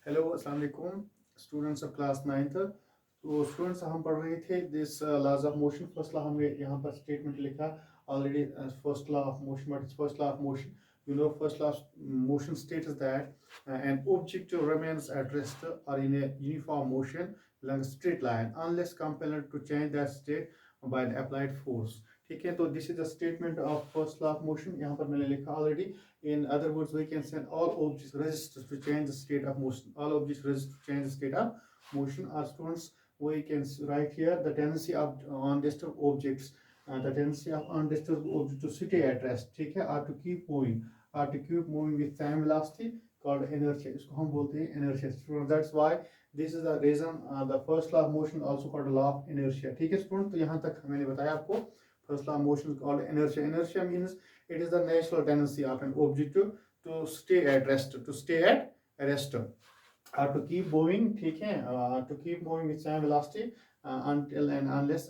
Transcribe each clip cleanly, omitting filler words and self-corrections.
Hello अस्सलाम वालेकुम students of class 9th। तो स्टूडेंट्स हम पढ़ रहे थे this laws of motion. First law हमने यहाँ पर स्टेटमेंट लिखा already. First law of motion, what is first law of motion? You know, first law of motion states that an object remains at rest or in a uniform motion along a straight line unless compelled to change that state by the applied force। ठीक है, तो this is the statement of first law of motion. यहाँ पर मैंने लिखा already. In other words, we can say all objects resist to change the state of motion. All objects resist to change the state of motion. Our students, we can write here the tendency of undisturbed objects, the tendency of undisturbed objects to stay at rest, ठीक है, or to keep moving, or to keep moving with same velocity called inertia. इसको हम बोलते हैं inertia. So that's why this is the reason the first law of motion also called law of inertia. ठीक है student, तो यहाँ तक मैंने बताया आपको first law of motion called inertia. Inertia means it is the natural tendency of an object to stay at rest, to stay at rest, or to keep moving, ठीक है, to keep moving with same velocity until and unless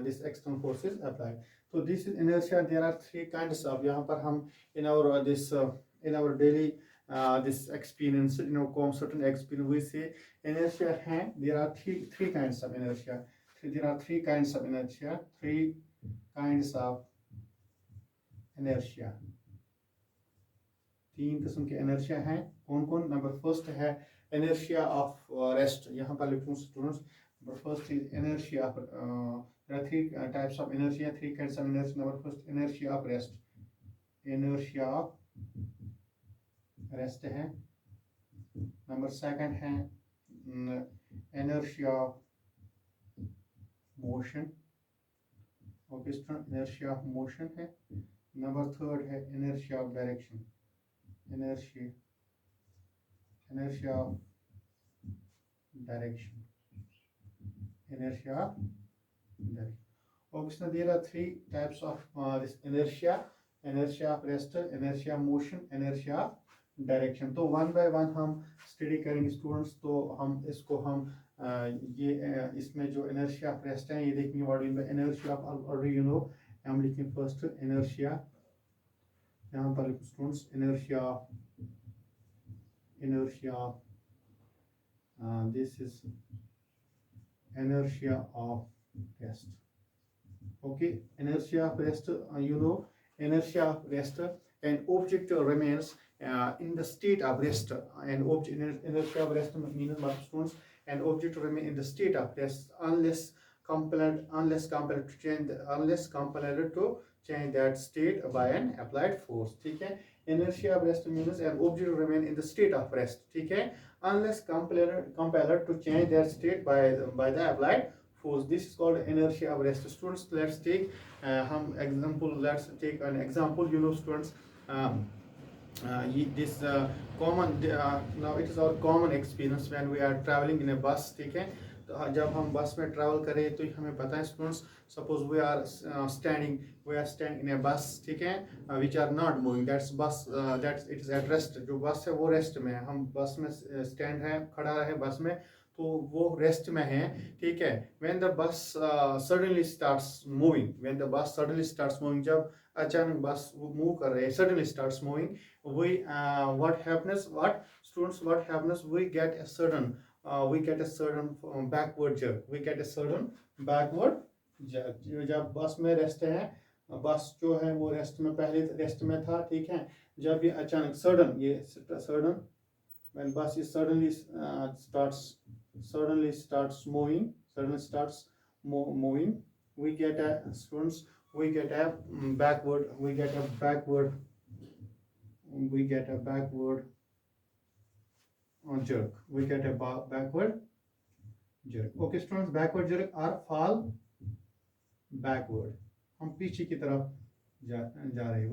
this external force is applied. So this is inertia. There are three kinds of, यहाँ पर हम in our in our daily this experience, you know, certain experience, we say inertia है. There are three kinds of inertia. There are three kinds of inertia. Three kinds of inertia. तीन किस्म के inertia हैं। कौन कौन? Number first है inertia of rest। यहाँ पर लिखूँ students, number first is inertia of there are three types of inertia, three kinds of inertia. Number first, inertia of rest। inertia of rest है। नंबर सेकंड है inertia of motion। Okay student, inertia of motion है। Number third है inertia of direction। inertia of direction। inertia of direction। Okay, so there are three types of this inertia: inertia of rest, inertia of motion, inertia of direction. तो one by one हम study करेंगे students. तो हम इसको हम ये इसमें जो inertia of rest है ये देखेंगे। What mean by inertia of, already you know, हम लिखेंगे फर्स्ट inertia। यहाँ पर students inertia this is inertia of rest। okay, inertia of rest, you know, inertia of rest, an object remains in the state of rest. An object, inertia of rest means what students? An object remain in the state of rest unless compelled to change that state by an applied force। ठीक है, inertia of rest means an object remain in the state of rest, ठीक है, unless compelled to change that state by the applied force. This is called inertia of rest. Students, let's take let's take an example. You know students, this common now it is our common experience when we are traveling in a bus। ठीक है, तो जब हम बस में travel करें तो हमें पता है students, suppose we are standing in a bus, ठीक है, which are not moving, that's bus that's it is at rest. जो बस है वो रेस्ट में है। हम बस में स्टैंड है, खड़ा है बस में, तो वो रेस्ट में है। ठीक है, when the bus suddenly starts moving, when the bus suddenly starts moving, जब अचानक बस मूव कर रहे हैं, suddenly starts moving, we what happens, what students, what happens, we get a certain backward jerk, we get a certain backward jerk। जब बस में rest है, बस जो है वो रेस्ट में, पहले रेस्ट में था, ठीक है, जब ये अचानक sudden when bus is suddenly starts moving, we get a students, we get a backward jerk, we get a backward jerk। okay students, backward jerk or fall backward, हम पीछे की तरफ जा रहे हैं,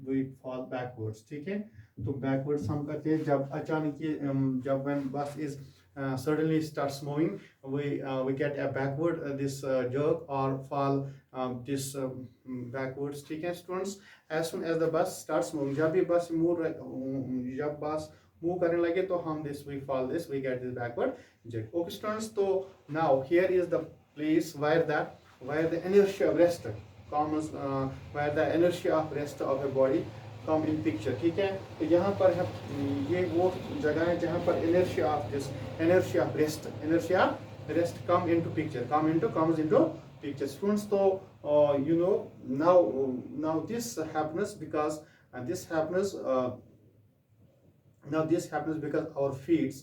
we fall backwards। ठीक है, तो backwards हम करते हैं जब अचानक ये जब when bus is suddenly starts moving, we get a backward this jerk or fall this backwards। ठीक है students, as soon as the bus starts moving, जब भी बस जब बस मूव करने लगे तो हम we get this backward jerk। okay students, so now here is the place where the inertia of rest comes, where the inertia of rest of a body come in picture. ठीक है, तो यहाँ पर है ये वो जगह है जहाँ पर inertia of this, inertia of rest, inertia rest comes into picture. Students, so you know, now this happens because this happens now this happens because our feet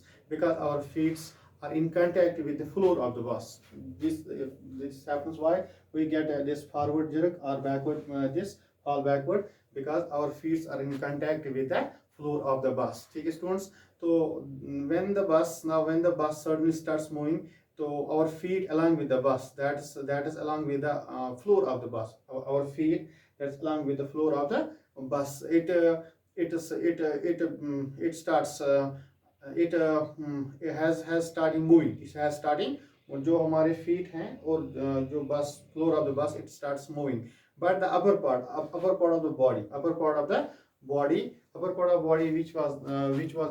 are in contact with the floor of the bus. This happens why we get this forward jerk or backward this fall backward, because our feet are in contact with the floor of the bus. Okay, students, so when the bus suddenly starts moving, so our feet along with the bus, that is along with the floor of the bus, our feet that's along with the floor of the bus, it starts it has starting moving, it has starting, जो हमारे feet हैं और जो bus floor of the bus, it starts moving, but the upper part of the body, upper part of body which was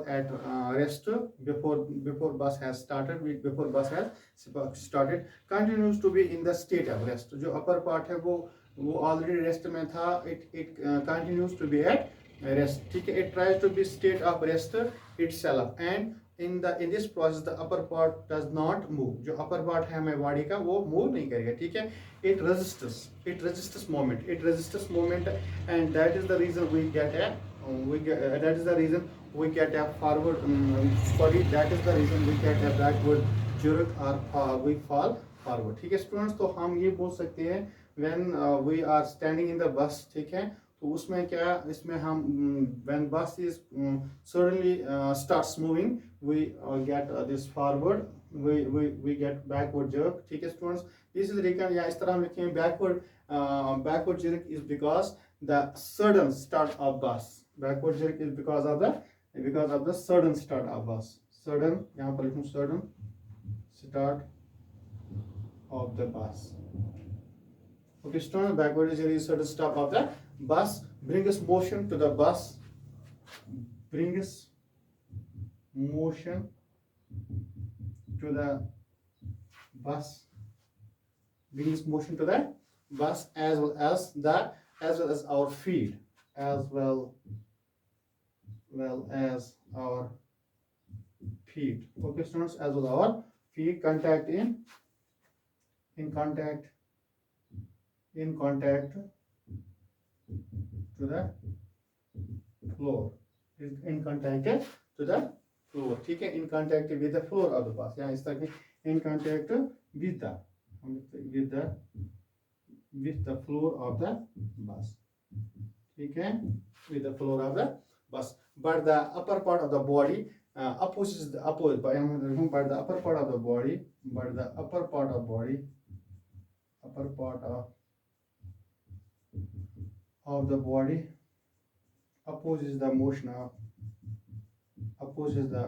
at rest before bus has started, continues to be in the state of rest. जो upper part है वो already rest में था, it continues to be at rest. ठीक है, it tries to be state of rest itself, and in this process the upper part does not move. जो upper part है हमें body का वो move नहीं करेगा. ठीक है, it resists movement, and that is the reason we get a forward that is the reason we get a backward jerk or we fall forward. ठीक है स्टूडेंट्स, तो हम ये बोल सकते हैं when we are standing in the bus. ठीक है, तो उसमें क्या, इसमें हम when bus is suddenly starts moving, we get this forward, we get backward jerk. ठीक है स्टूडेंट्स, this is written या इस तरह हम लिखेंगे backward jerk is because the sudden start of bus. Backward jerk is because of the sudden start of bus. Sudden, यहाँ पर लिखूँ sudden start of the bus. Okay, students, backward jerk is sudden stop of the bus, brings motion to the bus, brings motion to the bus, as well as our feet, Okay, students, as well as our feet contact in contact to the floor, in contact to the floor. ठीक है, in contact with the floor of the bus, यहाँ इस तरह in contact with the floor of the bus. ठीक है, with the floor of the bus, but the upper part of the body opposes the but the upper part of the body opposes the motion of upper part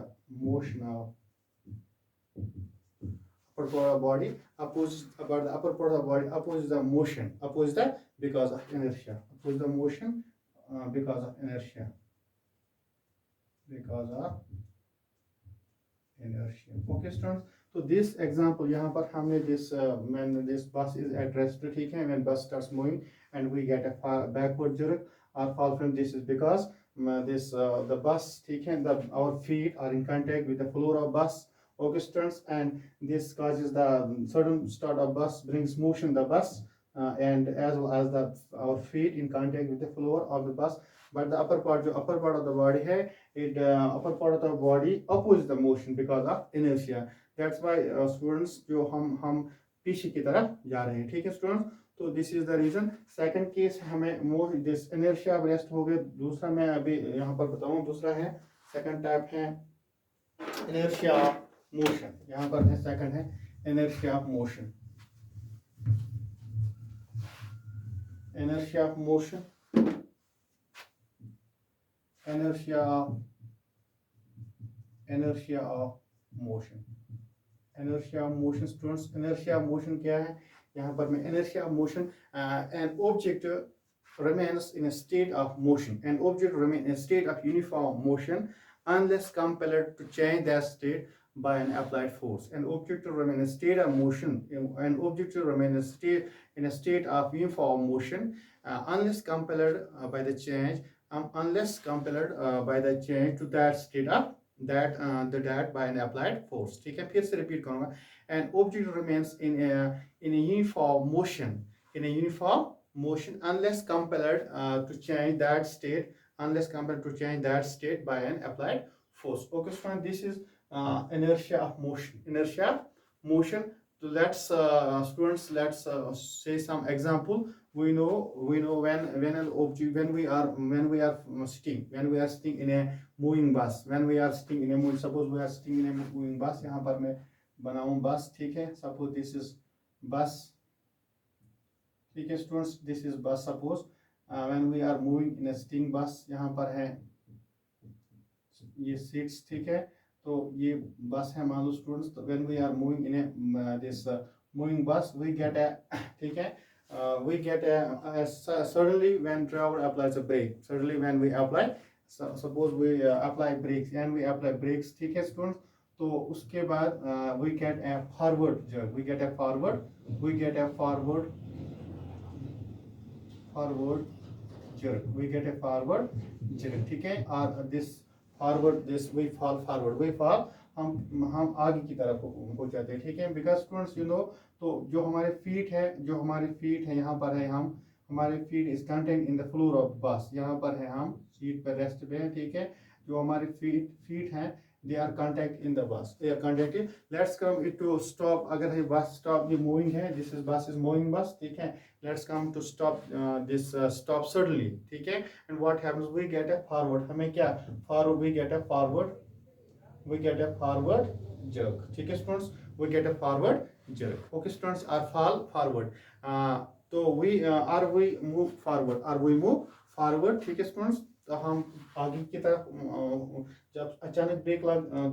of the body opposes about the upper part of the body opposes the motion, because of inertia, opposes the motion because of inertia. Okay students, so this example यहाँ पर हमने this when this bus is at rest, ठीक है, when bus starts moving and we get a backward jerk or fall from, this is because the bus, ठीक है, our feet are in contact with the floor of bus. Okay students, and this causes the sudden start of bus, brings motion the bus, and as well as our feet in contact with the floor of the bus, but the upper part of the body है, upper part of the body opposes the motion because of inertia. That's why students जो हम पीछे की तरफ जा रहे हैं. ठीक है स्टूडेंट्स, तो this is the reason. Second case हमें दिस इनर्शिया ऑफ रेस्ट हो गया. दूसरा मैं अभी यहाँ पर बताऊँ, दूसरा है सेकंड टाइप है इनर्शिया ऑफ मोशन. यहाँ पर है सेकंड है inertia of motion. Inertia of motion students. Inertia of motion क्या है, यहाँ पर मैं inertia of motion, an object remains in a state of motion. An object remains in a state of uniform motion unless compelled to change that state by an applied force. An object to remain in a state of motion, in a state of uniform motion unless compelled by the change unless compelled by the change to that state of that by an applied force. ठीक है, फिर से repeat करूंगा. An object remains in a uniform motion, unless compelled to change that state, by an applied force. Okay, so this is inertia of motion. So let's students, let's say some example. We know when an object, when we are sitting in a moving bus, suppose we are sitting in a moving bus. यहाँ पर मैं बनाऊं बस. ठीक है, suppose this is bus. ठीक है students, this is bus. Suppose when we are moving in a sitting bus, यहाँ पर है ये seats. ठीक है, तो ये बस है मान लो स्टूडेंट्स. तो when we are moving in a this moving bus, we get a ठीक है, we get a suddenly when driver applies a brake, suppose we apply brakes, and we apply brakes. ठीक है स्टूडेंट्स, तो उसके बाद we get a forward jerk, we get a forward jerk. ठीक है, और this forward, this we fall forward, हम आगे की तरफ हो जाते हैं. ठीक है, बिकॉज स्टूडेंट्स तो जो हमारे फीट है यहाँ पर है, हमारे feet is content in the floor of बस. यहाँ पर है, हम सीट पर रेस्ट पे हैं. ठीक है, जो हमारे फीट हैं, they are contact in the bus, they are contacted. Let's come it to stop. अगर है bus stop, ये moving है, this is bus is moving bus. ठीक है, let's come to stop this stop suddenly. ठीक है, and what happens, we get a forward. हमें क्या forward, we get a forward jerk. ठीक है students, we get a forward jerk. Okay students, are fall forward. तो we move forward. ठीक है students, तो हम आगे की तरफ जब अचानक ब्रेक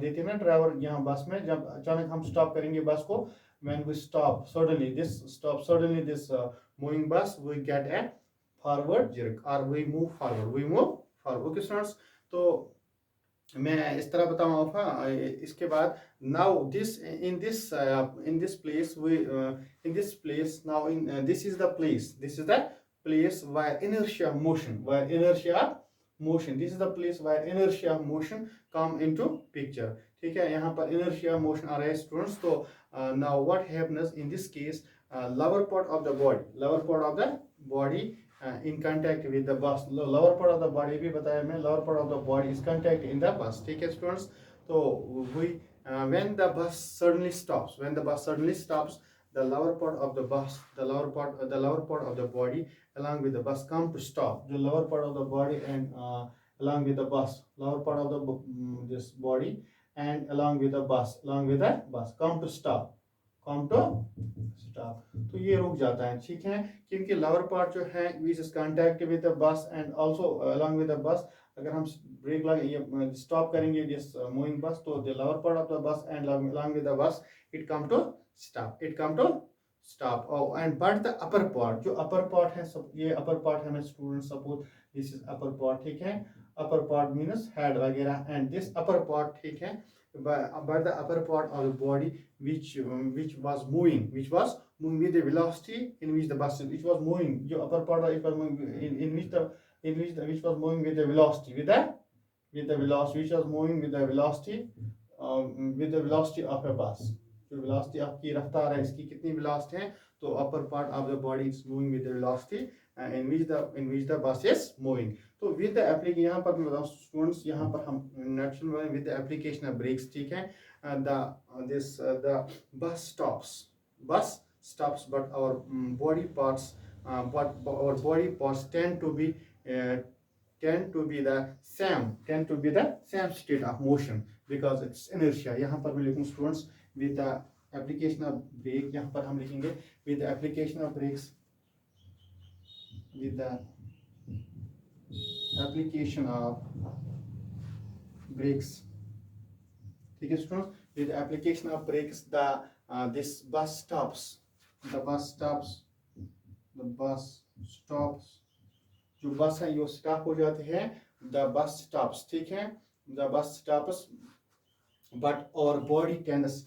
देते हैं ना ड्राइवर यहाँ बस में, जब अचानक हम स्टॉप करेंगे बस को, when we stop suddenly this moving bus, we get a forward jerk, or we move forward. Okay students, तो मैं इस तरह बताऊंगा. इसके बाद now this in this place now this is the place where inertia motion, this is the place where inertia motion come into picture. ठीक है, यहाँ पर inertia motion आ रहा है students. तो now what happens in this case, lower part of the body in contact with the bus. lower part of the body भी बताया मैं, lower part of the body is contact in the bus. ठीक है students, तो we when the bus suddenly stops, the lower part of the bus, the lower part of the body along with the bus come to stop. The lower part of the body and along with the bus, lower part of the this body and along with the bus come to stop. तो ये रुक जाता है. ठीक है, क्योंकि lower part जो है which is contact with the bus and also along with the bus, अगर हम ब्रेक लगा स्टॉप करेंगे this moving bus, तो the lower part of the bus and along with the bus it come to stop. Oh, and but the upper part, जो upper part है, सब ये upper part है, मैं student suppose this is upper part. ठीक है, upper part means head वगैरह, and this upper part. ठीक है, but the upper part of the body which was moving with the velocity in which the bus which was moving, जो upper part of it was moving in which was moving with the velocity, which was moving with the velocity of a bus. जो velocity आपकी रफ्तार है, इसकी कितनी velocity है, तो upper part of the body is moving with the velocity in which the bus is moving. तो with the application, यहाँ पर मैं बताऊँ students, यहाँ पर हम natural with the application of brakes. ठीक है, the bus stops, but our body parts tend to be the same state of motion because it's inertia. यहाँ पर मैं लिखूँ students with the application of brake, यहाँ पर हम लिखेंगे with the application of brakes, ठीक है students, with the application of brakes this bus stops, जो बस है ये स्टॉप हो जाते हैं, the bus stops. ठीक है, the bus stops, but our body tends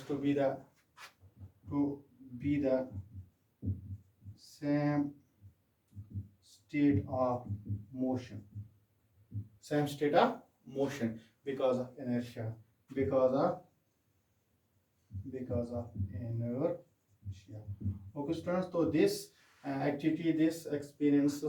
to be the to be the same state of motion. Same state of motion because of inertia. Because of inertia. Okay, students. So this activity, this experience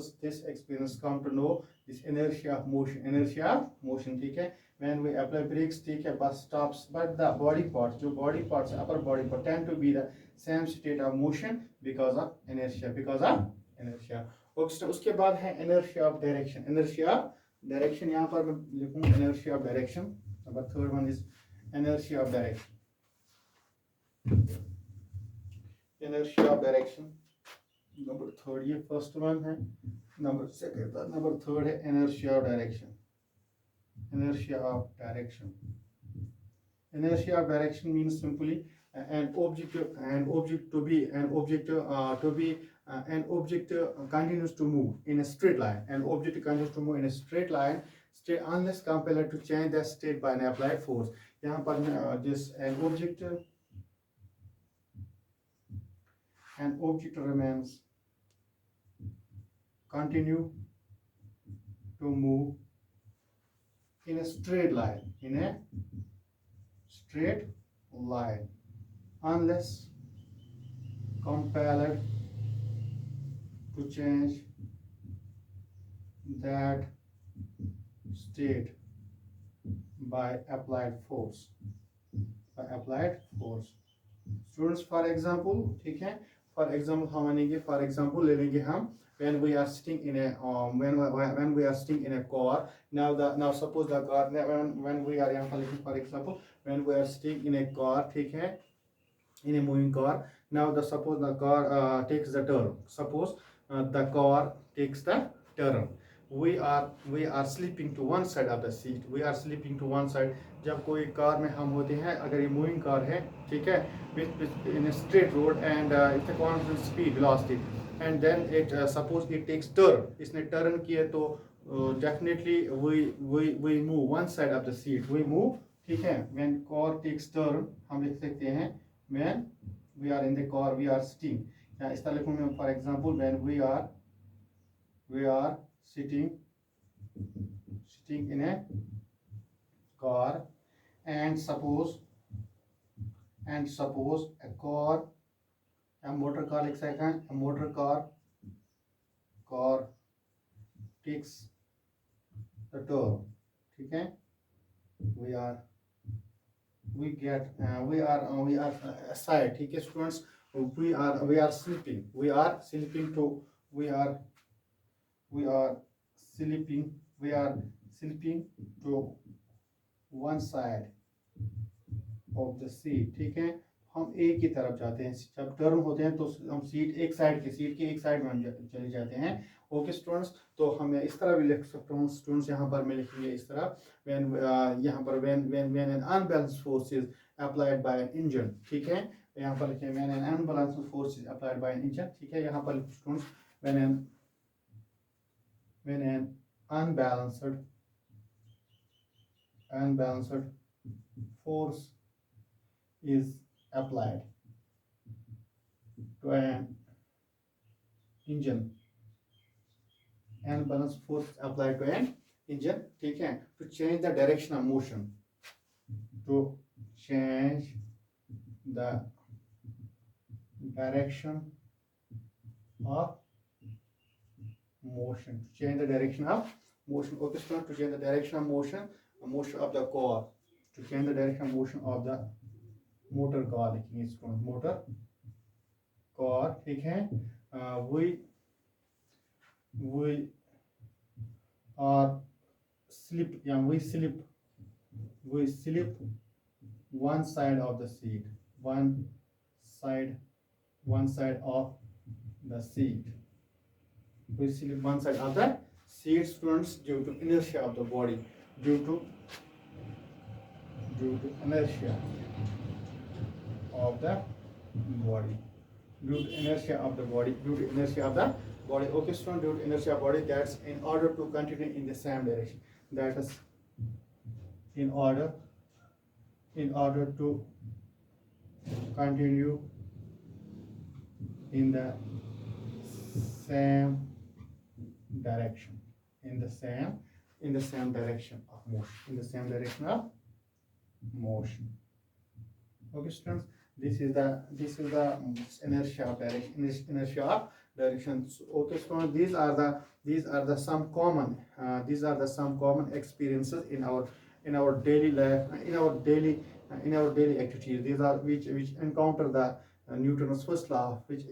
come to know this inertia of motion. Inertia of motion. ठीक है. When we apply brakes, ठीक है, bus stops, but the body parts, जो body parts, upper body part tend to be the same state of motion because of inertia. Because of inertia. Okay, उसके बाद है inertia of direction. Inertia of direction, यहाँ पर मैं लिखूँ inertia of direction. Number third one is inertia of direction. Inertia of direction. Number third, ये first one है. Number third है inertia of direction. Inertia of direction. Inertia of direction means simply an object continues to move in a straight line. An object continues to move in a straight line unless compelled to change the state by an applied force. यहाँ पर this an object remains continue to move in a straight line, unless compelled to change that state by applied force. Students, for example, ठीक है, for example हम मानेंगे, for example ले लेंगे हम when we are sitting in a when we are sitting in a car. Now suppose the car when we are यहाँ पर लिखें, for example when we are sitting in a car, ठीक है, in a moving car. Now suppose the car takes the turn. Suppose the car takes the turn. We are sleeping to one side of the seat. We are sleeping to one side. जब कोई car में हम होते हैं, अगर ये moving car है, ठीक है, in a straight road and it's a constant speed velocity, and then it suppose it takes turn. इसने turn किया तो definitely we move one side of the seat. We move, ठीक है. When car takes turn, हम लिख सकते हैं when we are in the car, we are sitting. या इस तरह लिखूँ मैं, for example when we are sitting in a car, and suppose a car, a motor car लिख सकते हैं, a motor car takes the turn, ठीक है. we are aside, ठीक है students. we are sleeping to one side of the seat, ठीक है. हम एक ही तरफ जाते हैं. जब टर्न होते हैं तो हम सीट के एक साइड में चले जाते हैं. ओके स्टूडेंट्स, तो हमें इस तरह भी लिख सकता हूँ स्टूडेंट्स. यहाँ पर मैं लिखेंगे इस तरह यहाँ पर when an unbalanced force is applied by an engine, ठीक है. यहाँ पर लिखें when an unbalanced force is applied by an engine, ठीक है. यहाँ पर students when an unbalanced force is applied to an engine. Unbalanced force applied to an engine, ठीक है. To change the direction of motion. To change the direction of motion. To change the direction of motion. Okay, so to change the direction of motion of the car. To change the direction of motion of the motor car, लिखेंगे इसको motor car, ठीक है. we are slip, yeah, we slip one side of the seat, one side of the seat. We slip one side of the seat, students, due to inertia of the body, due to inertia of the body, due to inertia of the body. Okay, student, due to inertia of body, that's in order to continue in the same direction. That is in order to continue in the same direction, in the same direction of motion, in the same direction of motion. Okay, students, this is the inertia of direction, inertia of direction. So, okay, students, these are the some common some common experiences in our daily life, in our daily activities. These are which encounter the Newton's first law, which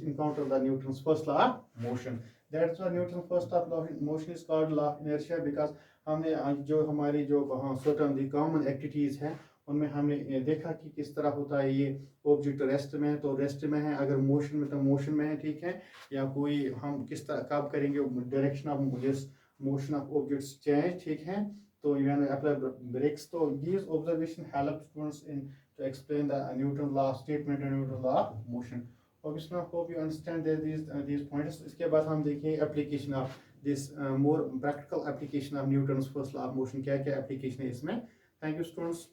encounter the Newton's first law of motion. That's why Newton's first law of motion is called law of inertia, because हमने जो हमारी जो certain the common activities हैं उनमें हमने देखा कि किस तरह होता है ये ऑब्जेक्ट रेस्ट में है तो रेस्ट में है, अगर मोशन में तो मोशन में है, ठीक है, या कोई हम किस तरह कब करेंगे direction of this motion of objects change, ठीक है, तो व्हेन अप्लाई ब्रेक्स, तो these observation help students in to explain the Newton law statement and Newton law of motion. Obviously I hope you understand that these points. इसके बाद हम देखेंगे application of this more practical application of Newton's first law of motion, क्या क्या application है इसमें. Thank you students.